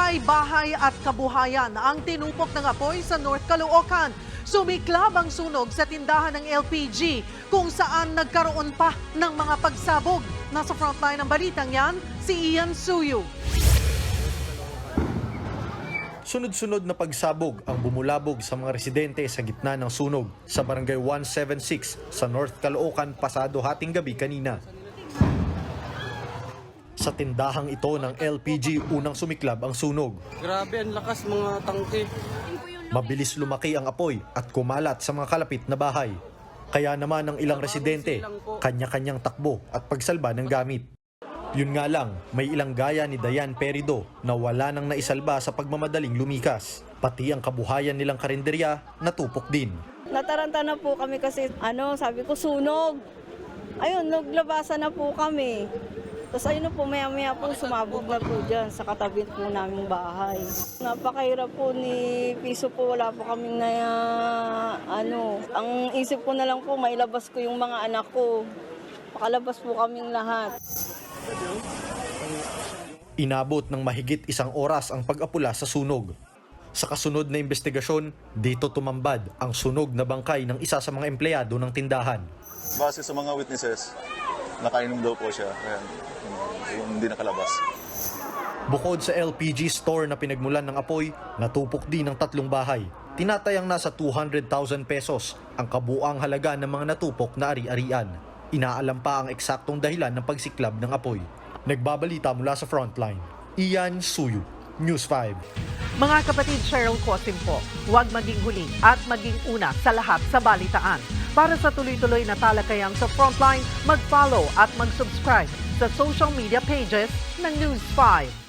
Bahay-bahay at kabuhayan ang tinupok ng apoy sa North Caloocan. Sumiklab ang sunog sa tindahan ng LPG kung saan nagkaroon pa ng mga pagsabog. Nasa frontline ng balitang yan, si Ian Suyu. Sunod-sunod na pagsabog ang bumulabog sa mga residente sa gitna ng sunog sa Barangay 176 sa North Caloocan pasado hating gabi kanina. Sa tindahang ito ng LPG unang sumiklab ang sunog. Grabe, ang lakas mga tangke. Mabilis lumaki ang apoy at kumalat sa mga kalapit na bahay. Kaya naman ang ilang residente, kanya-kanyang takbo at pagsalba ng gamit. Yun nga lang, may ilang gaya ni Dayan Perido na wala nang naisalba sa pagmamadaling lumikas. Pati ang kabuhayan nilang karinderya natupok din. Nataranta na po kami kasi sabi ko sunog. Ayun, naglabasan na po kami. Tapos ayun na po, maya-maya po sumabog na po dyan sa katabi po naming bahay. Napakahirap po ni Piso po, wala po kaming ang isip ko na lang po, mailabas ko yung mga anak ko. Pakalabas po kaming lahat. Inabot ng mahigit 1 oras ang pag-apula sa sunog. Sa kasunod na investigasyon, dito tumambad ang sunog na bangkay ng isa sa mga empleyado ng tindahan. Base sa mga witnesses, nakainom daw po siya, kaya hindi nakalabas. Bukod sa LPG store na pinagmulan ng apoy, natupok din ang 3 bahay. Tinatayang nasa 200,000 pesos ang kabuang halaga ng mga natupok na ari-arian. Inaalam pa ang eksaktong dahilan ng pagsiklab ng apoy. Nagbabalita mula sa frontline, Ian Suyu, News 5. Mga kapatid, Cheryl Cosim po, huwag maging huli at maging una sa lahat sa balitaan. Para sa tuloy-tuloy na talakayang sa Frontline, mag-follow at mag-subscribe sa social media pages ng News 5.